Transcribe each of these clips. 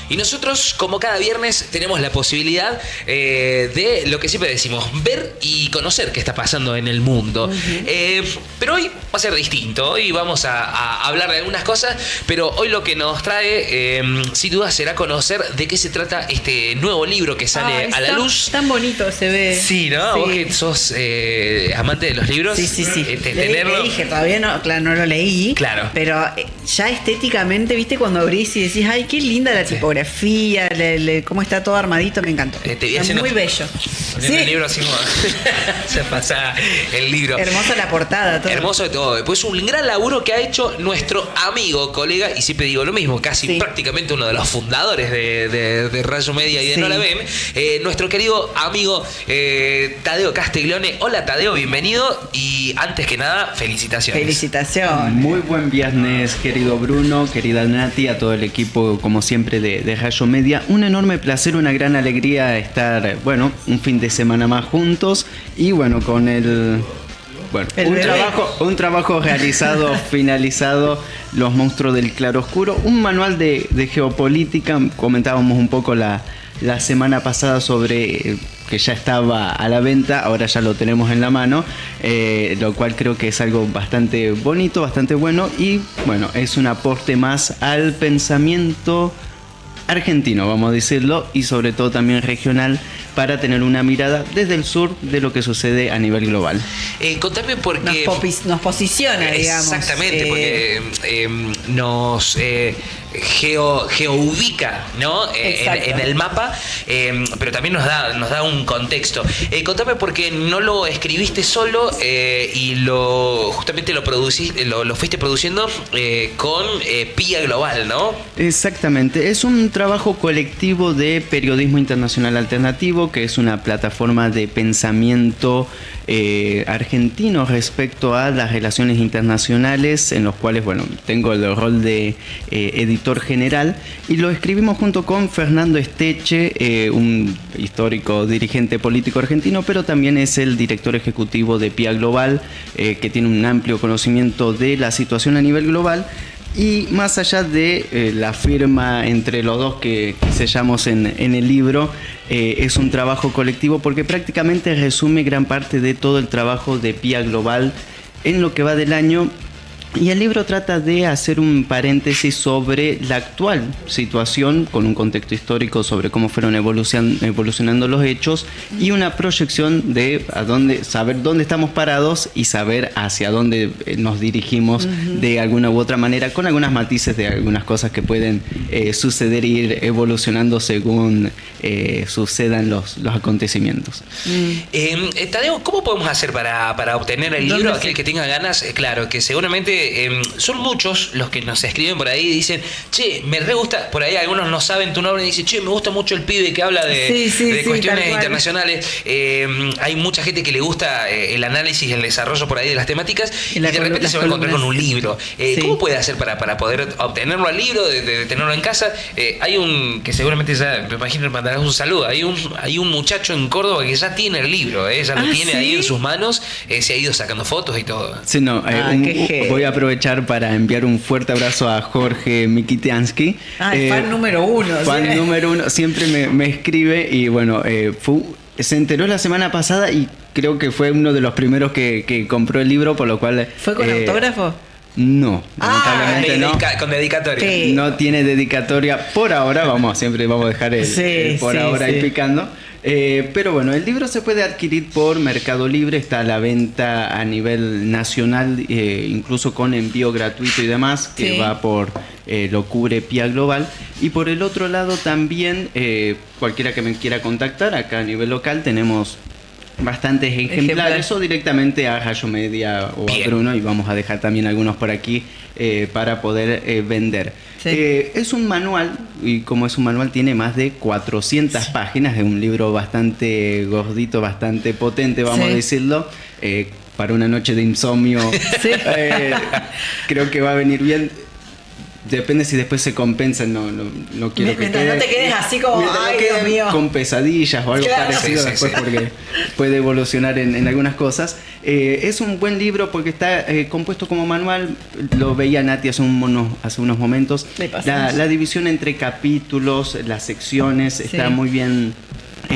Y nosotros, como cada viernes, tenemos la posibilidad de lo que siempre decimos, ver y conocer qué está pasando en el mundo. Pero hoy va a ser distinto. Hoy vamos a hablar de algunas cosas, pero hoy lo que nos trae, sin duda, será conocer de qué se trata este nuevo libro que sale a la luz. Tan bonito se ve. Sí, ¿no? Sí. Vos que sos amante de los libros. Sí. Tenerlo. Le dije, todavía no, claro, no lo leí. Claro. Pero ya estéticamente, viste, cuando abrís y decís, ay, qué linda la tipografía, cómo está todo armadito, me encantó. Te vi Está haciendo- muy bello. Poniendo el libro así como se pasa el libro. Hermosa la portada, todo. Hermoso de todo. Pues un gran laburo que ha hecho nuestro amigo, colega, y siempre digo lo mismo, casi Sí. prácticamente uno de los fundadores de Rayo Media y de Sí. No La Ven, nuestro querido amigo Tadeo Castiglione. Hola Tadeo, bienvenido y antes que nada, felicitaciones. Felicitación. Muy buen viernes, querido Bruno, querida Nati, a todo el equipo, como siempre, de Rayo Media. Un enorme placer, una gran alegría estar, bueno, un fin de semana más juntos y, bueno, con el... Bueno, El bebé. un trabajo realizado, finalizado, Los monstruos del claroscuro, un manual de geopolítica. Comentábamos un poco la semana pasada sobre que ya estaba a la venta, ahora ya lo tenemos en la mano, lo cual creo que es algo bastante bonito, bastante bueno y bueno, es un aporte más al pensamiento argentino, vamos a decirlo, y sobre todo también regional, para tener una mirada desde el sur de lo que sucede a nivel global. Contame porque... Nos posiciona, digamos. Exactamente, porque nos geoubica, ¿no? Exacto. En el mapa, pero también nos da un contexto. Contame porque no lo escribiste solo y justamente lo fuiste produciendo con PIA Global, ¿no? Exactamente, es un trabajo colectivo de periodismo internacional alternativo, que es una plataforma de pensamiento argentino respecto a las relaciones internacionales, en los cuales, bueno, tengo el rol de editor general, y lo escribimos junto con Fernando Esteche, un histórico dirigente político argentino, pero también es el director ejecutivo de PIA Global, que tiene un amplio conocimiento de la situación a nivel global. Y más allá de la firma entre los dos que sellamos en el libro, es un trabajo colectivo porque prácticamente resume gran parte de todo el trabajo de PIA Global en lo que va del año. Y el libro trata de hacer un paréntesis sobre la actual situación, con un contexto histórico sobre cómo fueron evolucionando los hechos y una proyección de saber dónde estamos parados y saber hacia dónde nos dirigimos de alguna u otra manera, con algunas matices de algunas cosas que pueden suceder e ir evolucionando según sucedan los acontecimientos. Tadeo, ¿cómo podemos hacer para obtener el libro? Aquel que tenga ganas, claro, que seguramente son muchos los que nos escriben por ahí y dicen, che, me re gusta, por ahí algunos no saben tu nombre y dicen, che, me gusta mucho el pibe que habla de cuestiones internacionales. Hay mucha gente que le gusta el análisis y el desarrollo por ahí de las temáticas y de repente se va a encontrar con un libro. ¿Cómo puede hacer para poder obtenerlo al libro, de tenerlo en casa? Hay un, que seguramente ya, me imagino, mandarás un saludo, hay un muchacho en Córdoba que ya tiene el libro, ya lo tiene ahí en sus manos, se ha ido sacando fotos y todo. Sí, no, voy a aprovechar para enviar un fuerte abrazo a Jorge Mikitiansky. Fan número uno. Fan número uno, siempre me escribe y bueno, se enteró la semana pasada y creo que fue uno de los primeros que compró el libro, por lo cual... ¿Fue con autógrafo? No, lamentablemente no. Con dedicatoria. Sí. No tiene dedicatoria por ahora, siempre vamos a dejar el por ahora ahí picando. Pero bueno, el libro se puede adquirir por Mercado Libre, está a la venta a nivel nacional, incluso con envío gratuito y demás, que va por lo cubre PIA Global. Y por el otro lado también, cualquiera que me quiera contactar, acá a nivel local tenemos bastantes ejemplares o directamente a Rayo Media o a Bruno, y vamos a dejar también algunos por aquí para poder vender. Es un manual, y como es un manual tiene más de 400 páginas, es un libro bastante gordito, bastante potente, vamos a decirlo, para una noche de insomnio. Creo que va a venir bien. depende si después se compensan, no quiero que mientras quede, no te quedes así como, mientras no ay, queden Dios mío, con pesadillas o algo Claro. parecido Sí, después sí. porque puede evolucionar en algunas cosas. Es un buen libro porque está compuesto como manual, lo veía Nati hace unos momentos. Le pasamos. La división entre capítulos, las secciones, está Sí. muy bien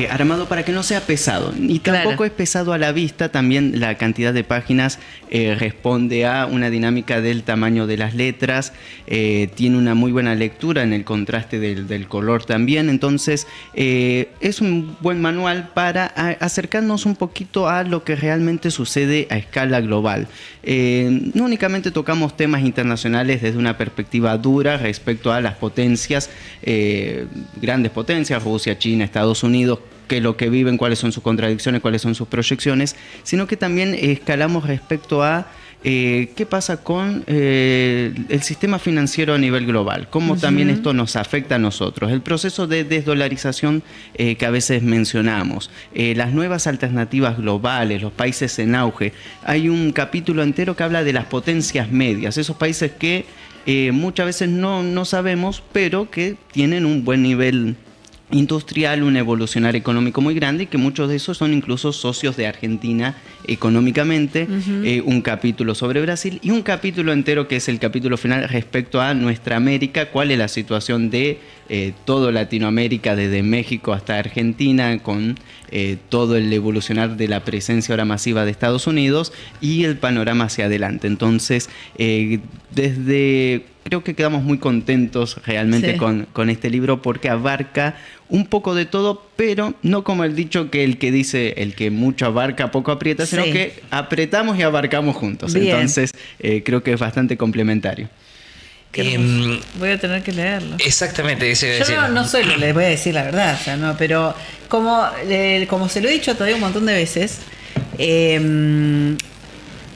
armado para que no sea pesado. Y tampoco Claro. es pesado a la vista, también la cantidad de páginas responde a una dinámica del tamaño de las letras, tiene una muy buena lectura en el contraste del color también, entonces es un buen manual para acercarnos un poquito a lo que realmente sucede a escala global. No únicamente tocamos temas internacionales desde una perspectiva dura respecto a las potencias, grandes potencias, Rusia, China, Estados Unidos, que lo que viven, cuáles son sus contradicciones, cuáles son sus proyecciones, sino que también escalamos respecto a qué pasa con el sistema financiero a nivel global, cómo también esto nos afecta a nosotros, el proceso de desdolarización que a veces mencionamos, las nuevas alternativas globales, los países en auge. Hay un capítulo entero que habla de las potencias medias, esos países que muchas veces no sabemos, pero que tienen un buen nivel industrial, un evolucionar económico muy grande y que muchos de esos son incluso socios de Argentina económicamente, un capítulo sobre Brasil y un capítulo entero que es el capítulo final respecto a nuestra América, cuál es la situación de todo Latinoamérica, desde México hasta Argentina, con todo el evolucionar de la presencia ahora masiva de Estados Unidos y el panorama hacia adelante. Entonces, creo que quedamos muy contentos realmente Sí. con este libro porque abarca un poco de todo, pero no como el dicho que el que dice el que mucho abarca poco aprieta, sino Sí. que apretamos y abarcamos juntos. Bien. Entonces creo que es bastante complementario. Qué hermoso. Voy a tener que leerlo. Exactamente, ese Yo no suelo, les voy a decir la verdad, o sea, no, pero como se lo he dicho todavía un montón de veces,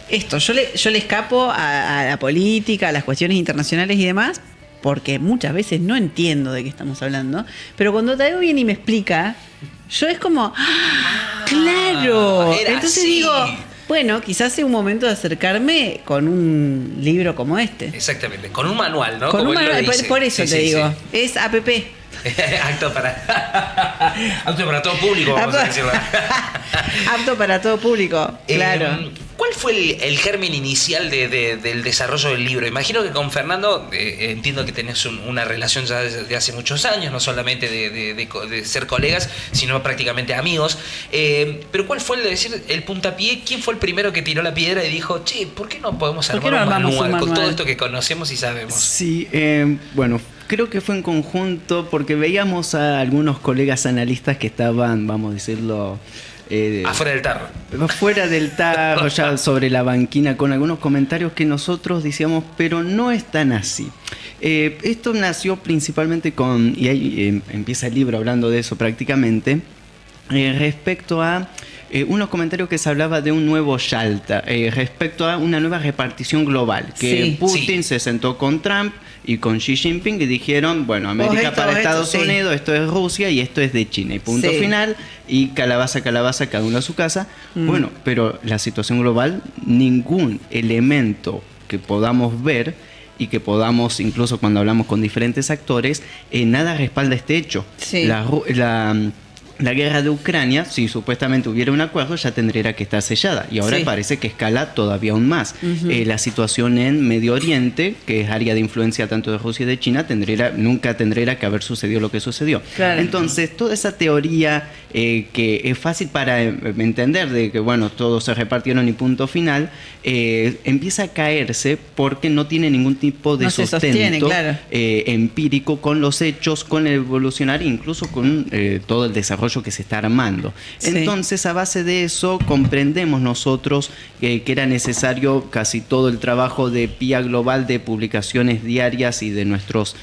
esto, yo le escapo a la política, a las cuestiones internacionales y demás, porque muchas veces no entiendo de qué estamos hablando, pero cuando Tadeo viene y me explica, yo es como, ¡ah, claro! era Entonces así. digo, bueno, quizás sea un momento de acercarme con un libro como este. Exactamente, con un manual, ¿no? Con Como un él lo manual, dice. por eso Sí, te sí, digo, sí. es APP. Apto para todo público, vamos a decirlo. Apto para todo público, claro. ¿Cuál fue el germen inicial del desarrollo del libro? Imagino que con Fernando, entiendo que tenés una relación ya de hace muchos años, no solamente de ser colegas, sino prácticamente amigos. Pero ¿cuál fue el puntapié? ¿Quién fue el primero que tiró la piedra y dijo, che, ¿por qué no podemos ¿Por qué armar no un armamos un manual con manual? todo esto que conocemos y sabemos? Sí, bueno, creo que fue en conjunto porque veíamos a algunos colegas analistas que estaban, vamos a decirlo, Afuera del tarro. fuera del tarro, ya sobre la banquina, con algunos comentarios que nosotros decíamos, pero no es tan así. Esto nació principalmente y ahí empieza el libro hablando de eso prácticamente, respecto a unos comentarios que se hablaba de un nuevo Yalta, respecto a una nueva repartición global, que Sí. Putin se sentó con Trump y con Xi Jinping y dijeron, bueno, América para Estados sí. Unidos, esto es Rusia y esto es de China, y punto Sí. final, y calabaza, cada uno a su casa. Bueno, pero la situación global, ningún elemento que podamos ver y que podamos, incluso cuando hablamos con diferentes actores, nada respalda este hecho. Sí. La guerra de Ucrania, si supuestamente hubiera un acuerdo, ya tendría que estar sellada. Y ahora Sí. parece que escala todavía aún más. La situación en Medio Oriente, que es área de influencia tanto de Rusia y de China, nunca tendría que haber sucedido lo que sucedió. Claro. Entonces, toda esa teoría que es fácil para entender, de que, bueno, todos se repartieron y punto final, empieza a caerse porque no tiene ningún tipo de No se sustento sostiene, claro. empírico con los hechos, con el evolucionar, incluso con todo el desarrollo que se está armando. Sí. Entonces, a base de eso, comprendemos nosotros que era necesario casi todo el trabajo de PIA Global, de publicaciones diarias y de nuestros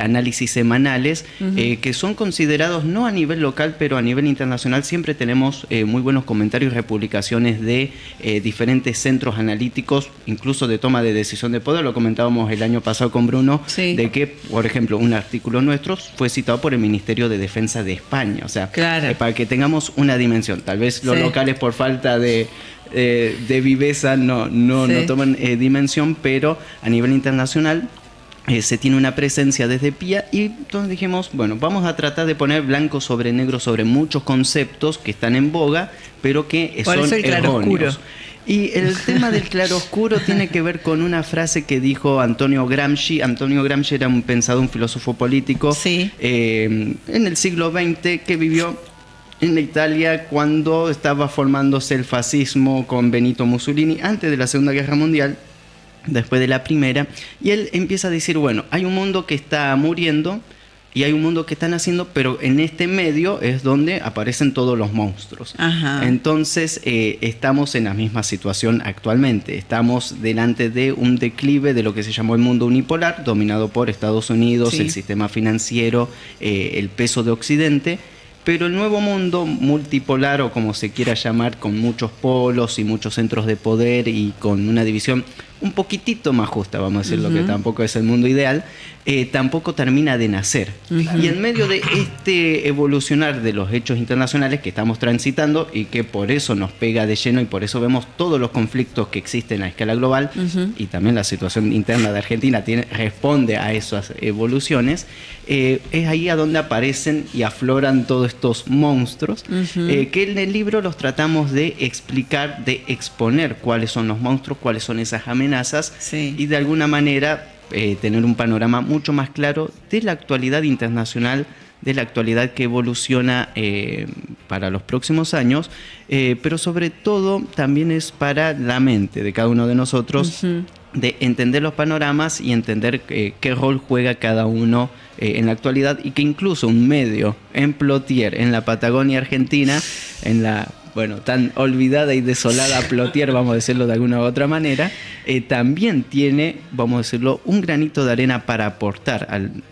análisis semanales, que son considerados no a nivel local, pero a nivel internacional. Siempre tenemos muy buenos comentarios y republicaciones de diferentes centros analíticos, incluso de toma de decisión de poder. Lo comentábamos el año pasado con Bruno, Sí. de que, por ejemplo, un artículo nuestro fue citado por el Ministerio de Defensa de España. O sea, Claro. para que tengamos una dimensión. Tal vez los Sí. locales por falta de viveza no Sí. toman dimensión, pero a nivel internacional se tiene una presencia desde Pía, y entonces dijimos, bueno, vamos a tratar de poner blanco sobre negro sobre muchos conceptos que están en boga, pero que Por son eso el claroscuro. erróneos. Y el tema del claroscuro tiene que ver con una frase que dijo Antonio Gramsci. Antonio Gramsci era un pensador, un filósofo político Sí. en el siglo XX, que vivió en Italia cuando estaba formándose el fascismo con Benito Mussolini, antes de la Segunda Guerra Mundial, después de la Primera, y él empieza a decir, bueno, hay un mundo que está muriendo y hay un mundo que está naciendo, pero en este medio es donde aparecen todos los monstruos. Ajá. Entonces estamos en la misma situación actualmente. Estamos delante de un declive de lo que se llamó el mundo unipolar, dominado por Estados Unidos, Sí. el sistema financiero, el peso de Occidente. Pero el nuevo mundo multipolar, o como se quiera llamar, con muchos polos y muchos centros de poder y con una división un poquitito más justa, vamos a decirlo, que tampoco es el mundo ideal, tampoco termina de nacer. Y en medio de este evolucionar de los hechos internacionales que estamos transitando, y que por eso nos pega de lleno y por eso vemos todos los conflictos que existen a escala global, y también la situación interna de Argentina responde a esas evoluciones, es ahí a donde aparecen y afloran todos estos monstruos, que en el libro los tratamos de explicar, de exponer cuáles son los monstruos, cuáles son esas amenazas, Sí. y de alguna manera tener un panorama mucho más claro de la actualidad internacional, de la actualidad que evoluciona para los próximos años, pero sobre todo también es para la mente de cada uno de nosotros, de entender los panoramas y entender qué rol juega cada uno en la actualidad, y que incluso un medio en Plotier, en la Patagonia Argentina, en la tan olvidada y desolada Plotier, vamos a decirlo de alguna u otra manera, también tiene, vamos a decirlo, un granito de arena para aportar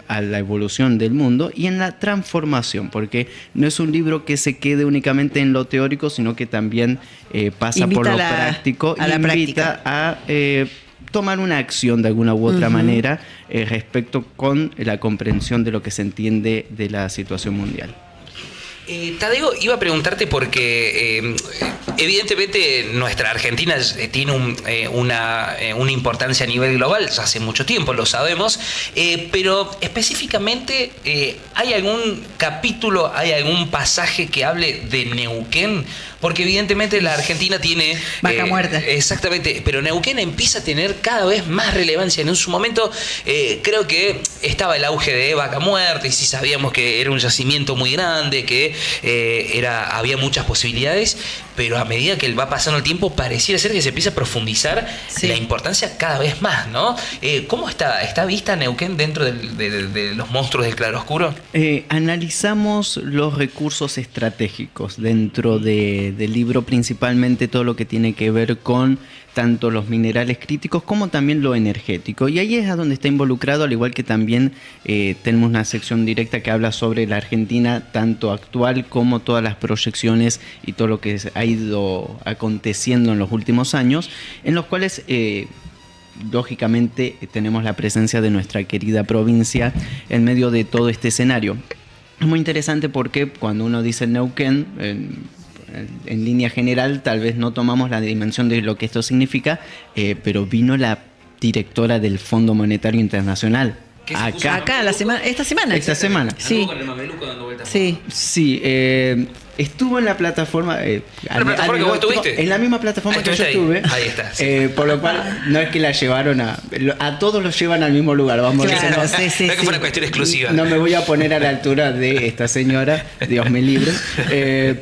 a la evolución del mundo y en la transformación, porque no es un libro que se quede únicamente en lo teórico, sino que también pasa Invita por lo a la práctico, a la invita a tomar una acción de alguna u otra manera respecto con la comprensión de lo que se entiende de la situación mundial. Tadeo, iba a preguntarte porque evidentemente nuestra Argentina tiene una importancia a nivel global, ya hace mucho tiempo, lo sabemos, pero específicamente ¿hay algún capítulo, hay algún pasaje que hable de Neuquén? Porque evidentemente la Argentina tiene... Vaca muerta. Exactamente, pero Neuquén empieza a tener cada vez más relevancia. En su momento creo que estaba el auge de Vaca Muerta, y sí sabíamos que era un yacimiento muy grande, que había muchas posibilidades, pero a medida que va pasando el tiempo pareciera ser que se empieza a profundizar la importancia cada vez más, ¿no? ¿Cómo está vista Neuquén dentro de los monstruos del claroscuro? Analizamos los recursos estratégicos dentro del libro, principalmente todo lo que tiene que ver con tanto los minerales críticos como también lo energético. Y ahí es a donde está involucrado, al igual que también tenemos una sección directa que habla sobre la Argentina, tanto actual como todas las proyecciones y todo lo que ha ido aconteciendo en los últimos años, en los cuales... lógicamente tenemos la presencia de nuestra querida provincia en medio de todo este escenario. Es muy interesante porque cuando uno dice Neuquén, en línea general tal vez no tomamos la dimensión de lo que esto significa, pero vino la directora del Fondo Monetario Internacional acá esta semana. esta semana. Sí. Con el mameluco dando vueltas. Sí, estuvo en la plataforma. ¿La plataforma que vos estuviste? En la misma plataforma que yo estuve. Ahí está. Sí. Por lo cual, no es que la llevaron a todos los llevan al mismo lugar. Vamos a Claro, decir, No es que fue una cuestión exclusiva. no me voy a poner a la altura de esta señora, Dios me libre,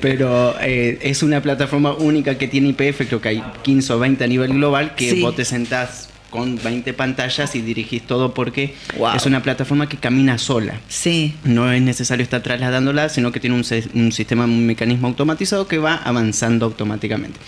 pero es una plataforma única que tiene IPF, creo que hay 15 o 20 a nivel global, que vos te sentás con 20 pantallas y dirigís todo, porque es una plataforma que camina sola. Sí. No es necesario estar trasladándola, sino que tiene un sistema, un mecanismo automatizado que va avanzando automáticamente.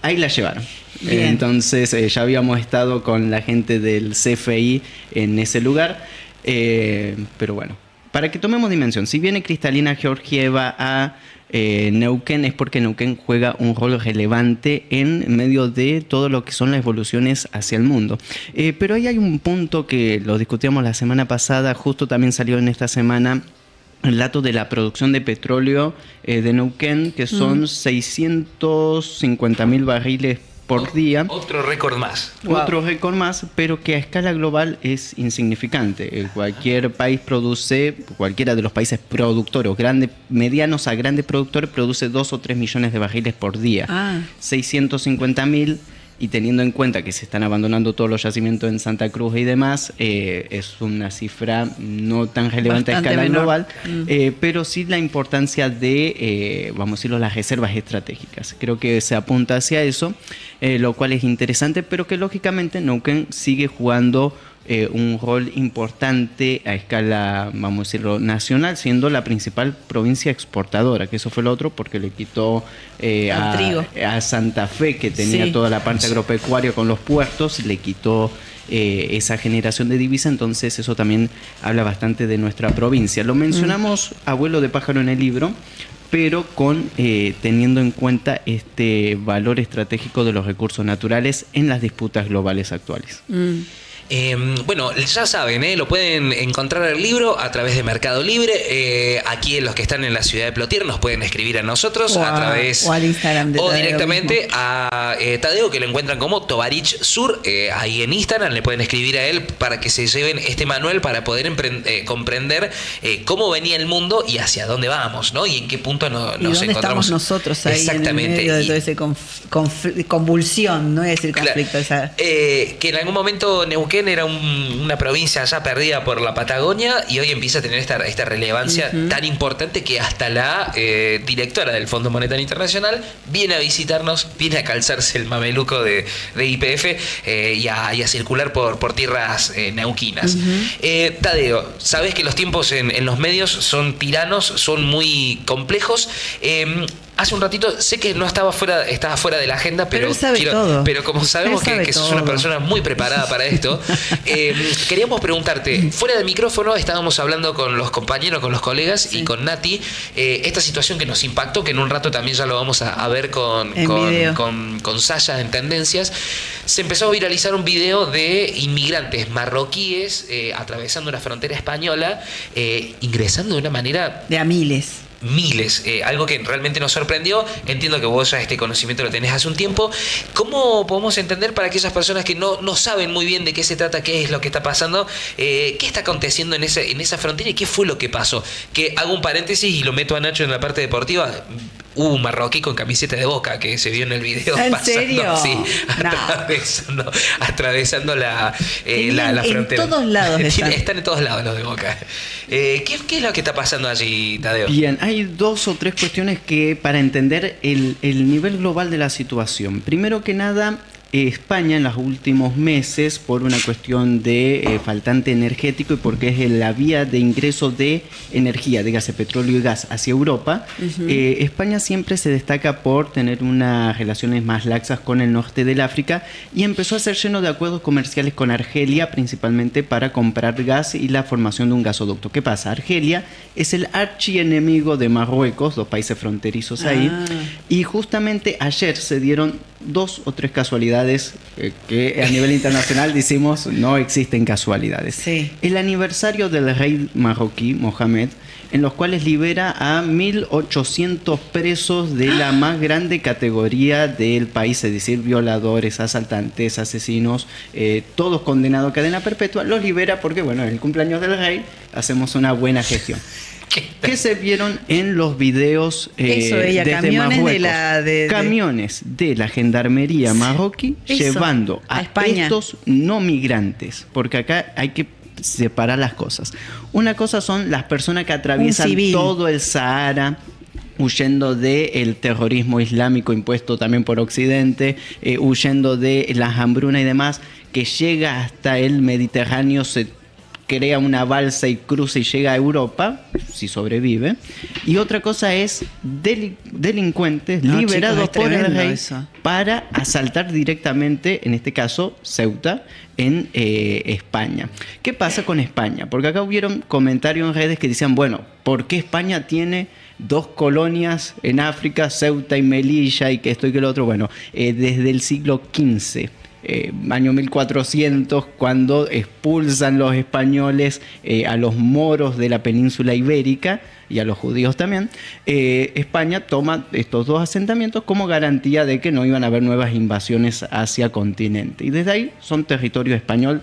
Ahí la llevaron. Entonces ya habíamos estado con la gente del CFI en ese lugar, pero bueno, para que tomemos dimensión, si viene Cristalina Georgieva a Neuquén, es porque Neuquén juega un rol relevante en medio de todo lo que son las evoluciones hacia el mundo. Pero ahí hay un punto que lo discutíamos la semana pasada, justo también salió en esta semana, el dato de la producción de petróleo de Neuquén, que son 650.000 barriles por día. Otro récord más. Otro récord más, pero que a escala global es insignificante. Cualquier país produce, cualquiera de los países productores, medianos a grandes productores, produce 2 o 3 millones de barriles por día. 650.000. Y teniendo en cuenta que se están abandonando todos los yacimientos en Santa Cruz y demás, es una cifra no tan relevante a escala global, pero sí la importancia de, vamos a decirlo, las reservas estratégicas. Creo que se apunta hacia eso, lo cual es interesante, pero que lógicamente Neuquén sigue jugando un rol importante a escala, vamos a decirlo, nacional, siendo la principal provincia exportadora, que eso fue lo otro, porque le quitó a Santa Fe, que tenía toda la parte agropecuaria con los puertos, le quitó esa generación de divisa, entonces eso también habla bastante de nuestra provincia. Lo mencionamos, abuelo de pájaro, en el libro, pero teniendo en cuenta este valor estratégico de los recursos naturales en las disputas globales actuales. Bueno, ya saben, lo pueden encontrar el libro a través de Mercado Libre. Aquí los que están en la ciudad de Plotier nos pueden escribir a nosotros a través, o al Instagram de o Tadeo directamente mismo. A Tadeo, que lo encuentran como Tovarich Sur. Ahí en Instagram le pueden escribir a él para que se lleven este manual para poder comprender cómo venía el mundo y hacia dónde vamos, ¿no? Y en qué punto nos dónde encontramos estamos nosotros ahí exactamente en el medio de toda esa convulsión, no es decir conflicto. Que en algún momento Neuquén era una provincia ya perdida por la Patagonia y hoy empieza a tener esta relevancia tan importante que hasta la directora del Fondo Monetario Internacional viene a visitarnos, viene a calzarse el mameluco de YPF y a circular por tierras neuquinas. Tadeo, sabes que los tiempos en los medios son tiranos, son muy complejos. Hace un ratito, sé que no estaba fuera de la agenda, pero como sabemos que sos una persona muy preparada para esto, queríamos preguntarte, fuera de micrófono estábamos hablando con los compañeros, con los colegas y con Nati, esta situación que nos impactó, que en un rato también ya lo vamos a ver con Saya en Tendencias. Se empezó a viralizar un video de inmigrantes marroquíes atravesando una frontera española, ingresando de una manera... De a miles, algo que realmente nos sorprendió. Entiendo que vos ya este conocimiento lo tenés hace un tiempo. ¿Cómo podemos entender para aquellas personas que no saben muy bien de qué se trata, qué es lo que está pasando, qué está aconteciendo en esa frontera y qué fue lo que pasó? Que hago un paréntesis y lo meto a Nacho en la parte deportiva. Hubo un marroquí con camiseta de Boca que se vio en el video. ¿En pasando, serio? Sí, atravesando la frontera. En todos lados están en todos lados los de Boca. ¿Qué es lo que está pasando allí, Tadeo? Bien, hay 2 o 3 cuestiones que para entender el nivel global de la situación. Primero que nada, España en los últimos meses, por una cuestión de faltante energético y porque es la vía de ingreso de energía, de gas, de petróleo y gas hacia Europa, España siempre se destaca por tener unas relaciones más laxas con el norte del África y empezó a ser lleno de acuerdos comerciales con Argelia, principalmente para comprar gas y la formación de un gasoducto. ¿Qué pasa? Argelia es el archienemigo de Marruecos, 2 países fronterizos ahí, y justamente ayer se dieron 2 o 3 casualidades que a nivel internacional decimos no existen casualidades. Sí. El aniversario del rey marroquí, Mohamed, en los cuales libera a 1.800 presos de la más grande categoría del país, es decir, violadores, asaltantes, asesinos, todos condenados a cadena perpetua, los libera porque, bueno, es el cumpleaños del rey, hacemos una buena gestión. ¿Qué se vieron en los videos desde camiones Marruecos? Camiones de la gendarmería marroquí llevando a España. Estos no migrantes, porque acá hay que separar las cosas. Una cosa son las personas que atraviesan todo el Sahara huyendo del terrorismo islámico impuesto también por Occidente, huyendo de las hambrunas y demás, que llega hasta el Mediterráneo, se crea una balsa y cruza y llega a Europa, si sobrevive. Y otra cosa es delincuentes liberados por el rey para asaltar directamente, en este caso, Ceuta, en España. ¿Qué pasa con España? Porque acá hubieron comentarios en redes que decían, bueno, ¿por qué España tiene 2 colonias en África, Ceuta y Melilla, y que esto y que lo otro? Bueno, desde el siglo XV año 1400, cuando expulsan los españoles a los moros de la península ibérica y a los judíos también, España toma estos dos asentamientos como garantía de que no iban a haber nuevas invasiones hacia continente. Y desde ahí son territorio español,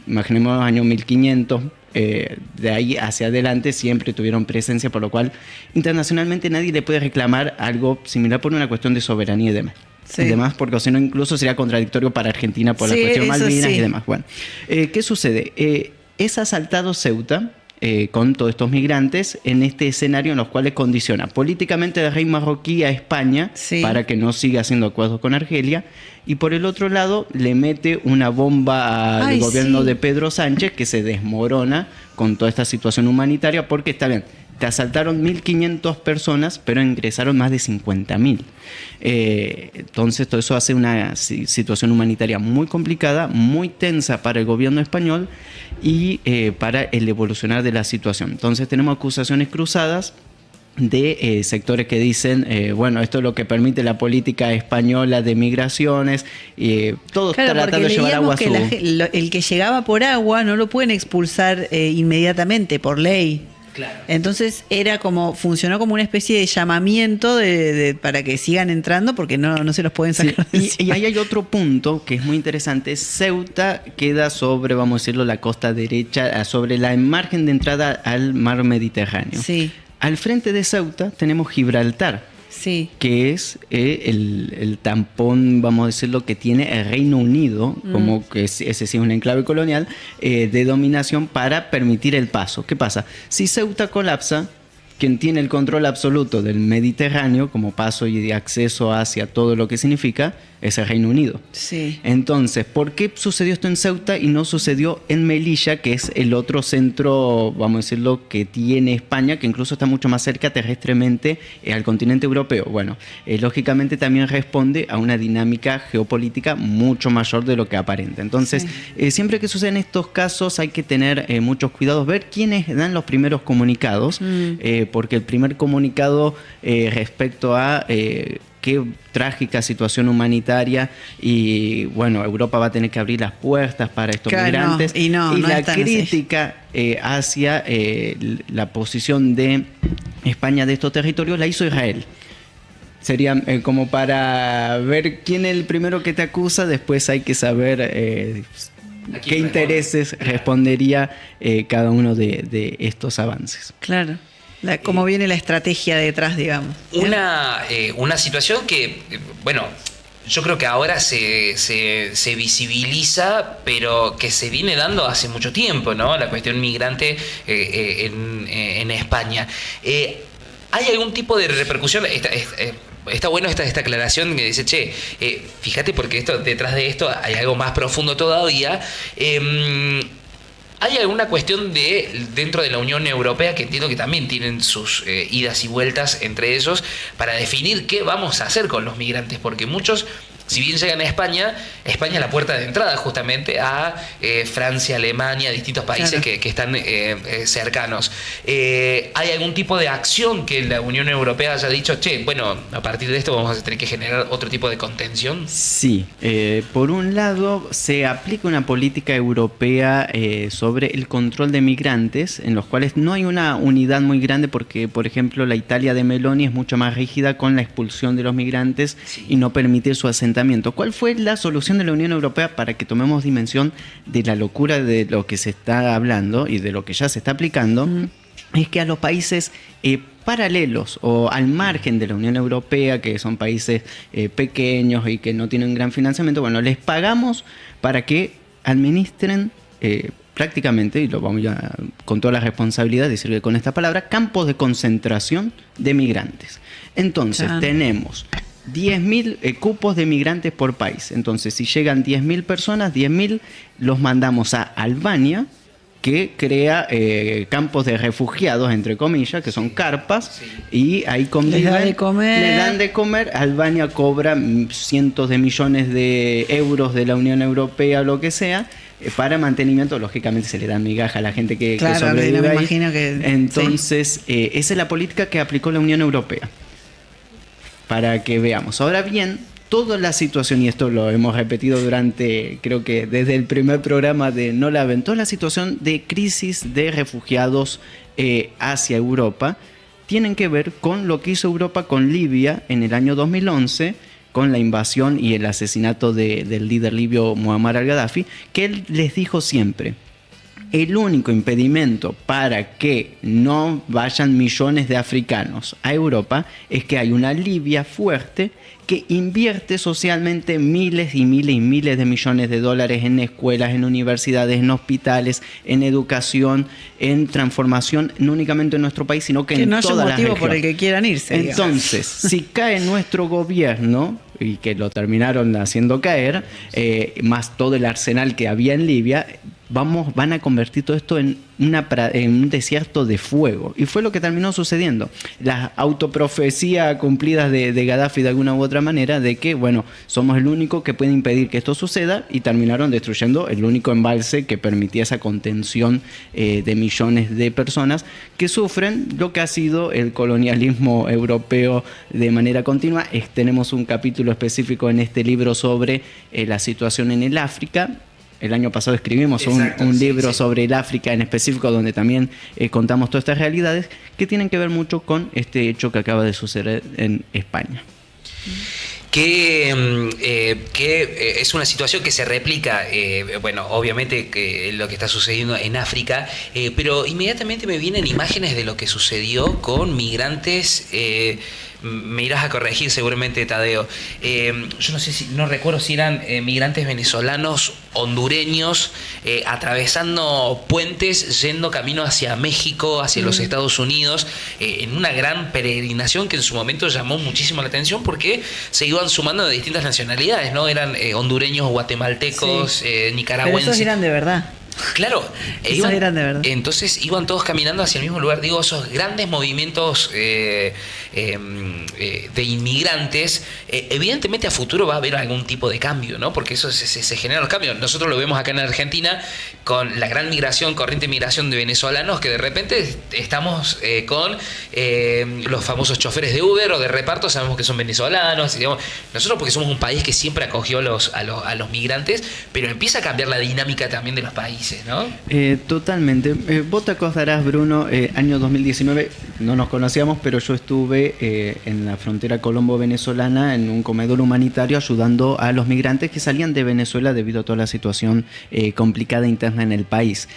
imaginemos los años 1500, de ahí hacia adelante siempre tuvieron presencia, por lo cual internacionalmente nadie le puede reclamar algo similar por una cuestión de soberanía y demás. Sí. Y demás, porque si no incluso sería contradictorio para Argentina por la cuestión Malvinas y demás. Bueno, ¿qué sucede? Es asaltado Ceuta con todos estos migrantes en este escenario en los cuales condiciona políticamente el rey marroquí a España para que no siga haciendo acuerdos con Argelia, y por el otro lado le mete una bomba al gobierno de Pedro Sánchez, que se desmorona con toda esta situación humanitaria, porque está bien, te asaltaron 1.500 personas, pero ingresaron más de 50.000. Entonces todo eso hace una situación humanitaria muy complicada, muy tensa para el gobierno español y para el evolucionar de la situación. Entonces tenemos acusaciones cruzadas de sectores que dicen, bueno, esto es lo que permite la política española de migraciones, todos tratando de llevar agua a su... el que llegaba por agua no lo pueden expulsar inmediatamente por ley. Claro. Entonces funcionó como una especie de llamamiento para que sigan entrando, porque no se los pueden sacar. Y ahí hay otro punto que es muy interesante. Ceuta queda sobre, vamos a decirlo, la costa derecha, sobre la margen de entrada al mar Mediterráneo. Sí. Al frente de Ceuta tenemos Gibraltar, que es el tampón, vamos a decirlo, que tiene el Reino Unido, como que ese sí es un enclave colonial, de dominación para permitir el paso. ¿Qué pasa? Si Ceuta colapsa, quien tiene el control absoluto del Mediterráneo como paso y de acceso hacia todo lo que significa es el Reino Unido. Sí. Entonces, ¿por qué sucedió esto en Ceuta y no sucedió en Melilla, que es el otro centro, vamos a decirlo, que tiene España, que incluso está mucho más cerca terrestremente al continente europeo? Bueno, lógicamente también responde a una dinámica geopolítica mucho mayor de lo que aparenta. Entonces, siempre que suceden estos casos hay que tener muchos cuidados, ver quiénes dan los primeros comunicados, porque el primer comunicado respecto a... qué trágica situación humanitaria, y bueno, Europa va a tener que abrir las puertas para estos migrantes, y la crítica hacia la posición de España de estos territorios la hizo Israel. Sería como para ver quién es el primero que te acusa, después hay que saber qué intereses respondería cada uno de estos avances. Claro. Cómo viene la estrategia detrás, digamos. Una situación que, bueno, yo creo que ahora se visibiliza, pero que se viene dando hace mucho tiempo, ¿no? La cuestión migrante en España. ¿Hay algún tipo de repercusión? Está bueno esta aclaración que dice, fíjate, porque detrás de esto hay algo más profundo todavía. ¿Hay alguna cuestión dentro de la Unión Europea, que entiendo que también tienen sus idas y vueltas entre ellos, para definir qué vamos a hacer con los migrantes? Porque muchos, si bien llegan a España, España es la puerta de entrada justamente a Francia, Alemania, distintos países que están cercanos. ¿Hay algún tipo de acción que la Unión Europea haya dicho, bueno, a partir de esto vamos a tener que generar otro tipo de contención? Sí, por un lado se aplica una política europea sobre el control de migrantes, en los cuales no hay una unidad muy grande, porque por ejemplo la Italia de Meloni es mucho más rígida con la expulsión de los migrantes y no permitir su asentamiento. ¿Cuál fue la solución de la Unión Europea para que tomemos dimensión de la locura de lo que se está hablando y de lo que ya se está aplicando? Es que a los países paralelos o al margen de la Unión Europea, que son países pequeños y que no tienen gran financiamiento, bueno, les pagamos para que administren prácticamente, y lo vamos ya con toda la responsabilidad de decirle con esta palabra, campos de concentración de migrantes. Entonces tenemos 10.000 cupos de migrantes por país. Entonces, si llegan 10.000 personas, 10.000 los mandamos a Albania, que crea campos de refugiados, entre comillas, que son carpas, y ahí conviven. Les dan de comer. Albania cobra cientos de millones de euros de la Unión Europea o lo que sea, para mantenimiento. Lógicamente se le dan migaja a la gente que sobrevive me ahí. imagino que... Entonces, esa es la política que aplicó la Unión Europea. Para que veamos. Ahora bien, toda la situación, y esto lo hemos repetido durante, creo que desde el primer programa de No la ven, toda la situación de crisis de refugiados hacia Europa, tienen que ver con lo que hizo Europa con Libia en el año 2011, con la invasión y el asesinato del líder libio Muammar al-Gaddafi, que él les dijo siempre: el único impedimento para que no vayan millones de africanos a Europa es que hay una Libia fuerte que invierte socialmente miles y miles y miles de millones de dólares en escuelas, en universidades, en hospitales, en educación, en transformación, no únicamente en nuestro país, sino que en no toda la región. motivo por el que quieran irse. Entonces, si cae nuestro gobierno, y que lo terminaron haciendo caer, más todo el arsenal que había en Libia, van a convertir todo esto en un desierto de fuego. Y fue lo que terminó sucediendo. Las autoprofecías cumplidas de Gaddafi de alguna u otra manera, de que, bueno, somos el único que puede impedir que esto suceda, y terminaron destruyendo el único embalse que permitía esa contención de millones de personas que sufren lo que ha sido el colonialismo europeo de manera continua. Tenemos un capítulo específico en este libro sobre la situación en el África. El año pasado escribimos un libro sobre el África en específico, donde también contamos todas estas realidades que tienen que ver mucho con este hecho que acaba de suceder en España. Que es una situación que se replica, bueno, obviamente que lo que está sucediendo en África, pero inmediatamente me vienen imágenes de lo que sucedió con migrantes. Me irás a corregir seguramente, Tadeo. Yo no recuerdo si eran migrantes venezolanos, hondureños, atravesando puentes, yendo camino hacia México, hacia los Estados Unidos, en una gran peregrinación que en su momento llamó muchísimo la atención porque se iban sumando de distintas nacionalidades, ¿no? Eran hondureños, guatemaltecos, nicaragüenses. Pero esos eran de verdad. Claro, eran de verdad. Entonces iban todos caminando hacia el mismo lugar. Digo, esos grandes movimientos de inmigrantes, evidentemente a futuro va a haber algún tipo de cambio, ¿no? Porque eso se generan los cambios. Nosotros lo vemos acá en Argentina con la gran corriente de migración de venezolanos, que de repente estamos con los famosos choferes de Uber o de reparto, sabemos que son venezolanos. Digamos, nosotros porque somos un país que siempre acogió a los migrantes, pero empieza a cambiar la dinámica también de los países, ¿no? Totalmente. Vos te acordarás, Bruno, año 2019, no nos conocíamos, pero yo estuve en la frontera colombo-venezolana en un comedor humanitario ayudando a los migrantes que salían de Venezuela debido a toda la situación complicada interna en el país.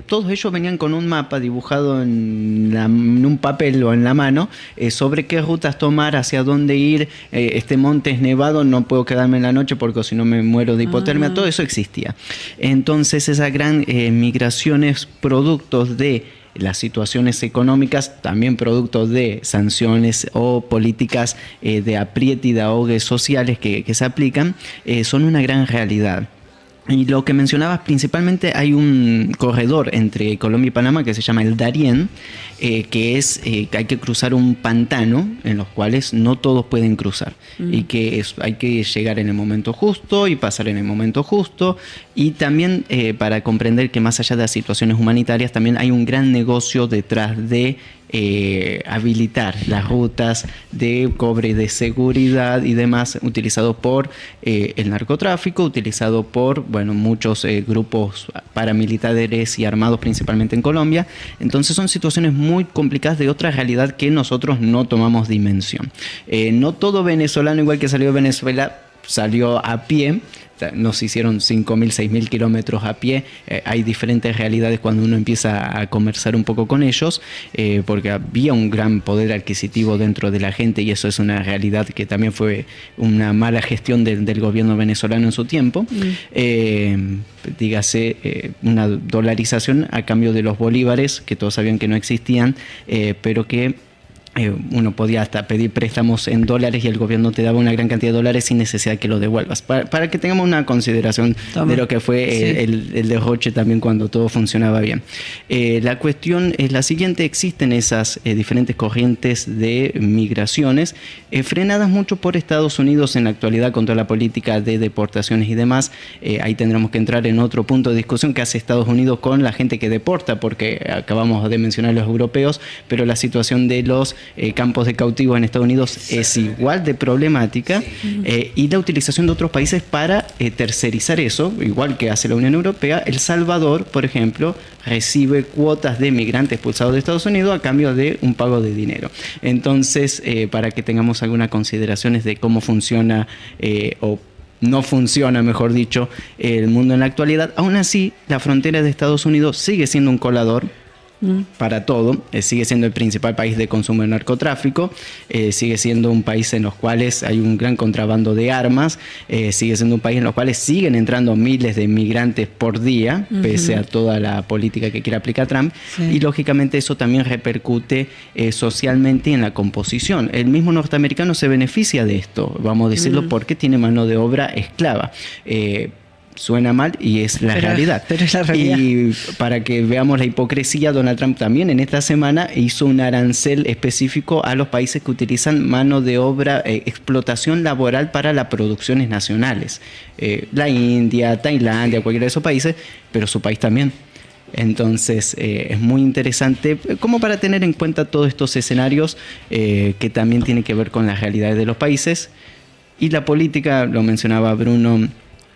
Todos ellos venían con un mapa dibujado en un papel o en la mano sobre qué rutas tomar, hacia dónde ir. Este monte es nevado, no puedo quedarme en la noche porque si no me muero de hipotermia. Todo eso existía. Entonces esa gran migraciones productos de las situaciones económicas, también productos de sanciones o políticas de apriete y de ahogues sociales que se aplican, son una gran realidad. Y lo que mencionabas, principalmente hay un corredor entre Colombia y Panamá que se llama el Darién, que hay que cruzar un pantano en los cuales no todos pueden cruzar. Y que hay que llegar en el momento justo y pasar en el momento justo. Y también para comprender que más allá de las situaciones humanitarias, también hay un gran negocio detrás de habilitar las rutas de cobre de seguridad y demás, utilizado por el narcotráfico, utilizado por muchos grupos paramilitares y armados, principalmente en Colombia. Entonces son situaciones muy complicadas de otra realidad que nosotros no tomamos dimensión. No todo venezolano, igual que salió de Venezuela, salió a pie. Nos hicieron 5.000, 6.000 kilómetros a pie. Hay diferentes realidades cuando uno empieza a conversar un poco con ellos, porque había un gran poder adquisitivo dentro de la gente, y eso es una realidad que también fue una mala gestión del gobierno venezolano en su tiempo. Dígase, una dolarización a cambio de los bolívares, que todos sabían que no existían, pero que uno podía hasta pedir préstamos en dólares y el gobierno te daba una gran cantidad de dólares sin necesidad de que lo devuelvas. Para que tengamos una consideración de lo que fue el derroche también cuando todo funcionaba bien. La cuestión es la siguiente: existen esas diferentes corrientes de migraciones frenadas mucho por Estados Unidos en la actualidad con toda la política de deportaciones y demás. Ahí tendremos que entrar en otro punto de discusión que hace Estados Unidos con la gente que deporta, porque acabamos de mencionar los europeos, pero la situación de los campos de cautivos en Estados Unidos es igual de problemática, y la utilización de otros países para tercerizar eso, igual que hace la Unión Europea. El Salvador, por ejemplo, recibe cuotas de migrantes expulsados de Estados Unidos a cambio de un pago de dinero. Entonces, para que tengamos algunas consideraciones de cómo funciona o no funciona, mejor dicho, el mundo en la actualidad. Aún así, la frontera de Estados Unidos sigue siendo un colador para todo, sigue siendo el principal país de consumo de narcotráfico, sigue siendo un país en los cuales hay un gran contrabando de armas, sigue siendo un país en los cuales siguen entrando miles de migrantes por día, pese a toda la política que quiere aplicar Trump, y lógicamente eso también repercute socialmente en la composición. El mismo norteamericano se beneficia de esto, vamos a decirlo, porque tiene mano de obra esclava. Suena mal y es la realidad. Pero es la realidad. Y para que veamos la hipocresía, Donald Trump también en esta semana hizo un arancel específico a los países que utilizan mano de obra, explotación laboral para las producciones nacionales. La India, Tailandia, cualquiera de esos países, pero su país también. Entonces es muy interesante como para tener en cuenta todos estos escenarios que también tienen que ver con las realidades de los países. Y la política, lo mencionaba Bruno,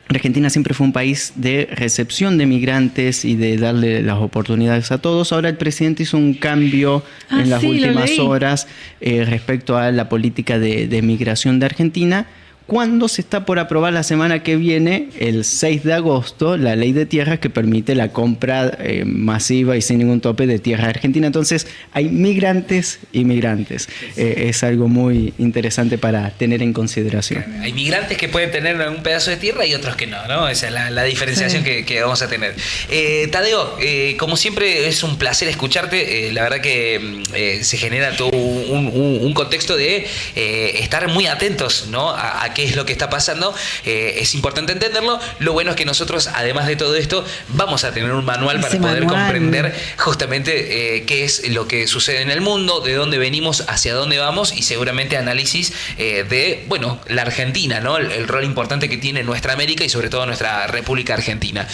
Argentina siempre fue un país de recepción de migrantes y de darle las oportunidades a todos. Ahora el presidente hizo un cambio en las últimas horas respecto a la política de migración de Argentina, cuando se está por aprobar la semana que viene, el 6 de agosto, la ley de tierras que permite la compra masiva y sin ningún tope de tierra argentina. Entonces hay migrantes y migrantes. Es algo muy interesante para tener en consideración. Hay migrantes que pueden tener un pedazo de tierra y otros que no, ¿no? Esa es la diferenciación que vamos a tener. Tadeo, como siempre es un placer escucharte. La verdad que se genera todo un contexto de estar muy atentos, ¿no? A qué es lo que está pasando. Es importante entenderlo. Lo bueno es que nosotros, además de todo esto, vamos a tener un manual para poder comprender justamente qué es lo que sucede en el mundo, de dónde venimos, hacia dónde vamos, y seguramente análisis de, bueno, la Argentina, ¿no? El rol importante que tiene nuestra América y sobre todo nuestra República Argentina.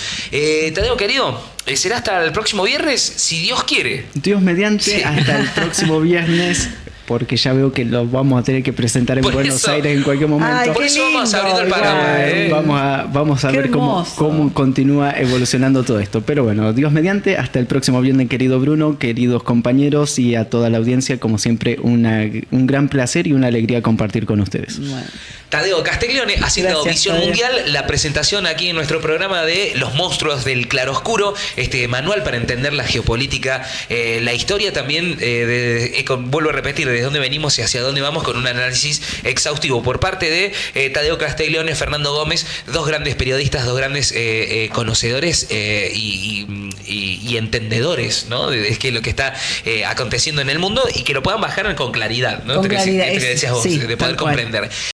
Tadeo, querido, será hasta el próximo viernes, si Dios quiere. Dios mediante, hasta el próximo viernes. Porque ya veo que lo vamos a tener que presentar en Buenos Aires en cualquier momento. Ay, por eso vamos abriendo el panorama. Vamos a ver cómo continúa evolucionando todo esto. Pero bueno, Dios mediante, hasta el próximo viernes, querido Bruno, queridos compañeros, y a toda la audiencia, como siempre, un gran placer y una alegría compartir con ustedes. Bueno. Tadeo Castiglione haciendo Visión Mundial, la presentación aquí en nuestro programa de Los monstruos del claroscuro, este manual para entender la geopolítica, la historia también, vuelvo a repetir, de dónde venimos y hacia dónde vamos, con un análisis exhaustivo por parte de Tadeo Castiglione, Fernando Gómez, dos grandes periodistas, dos grandes conocedores y entendedores, ¿no? De que lo que está aconteciendo en el mundo, y que lo puedan bajar con claridad, ¿no? Con claridad, esto que decías vos, sí, de poder comprender.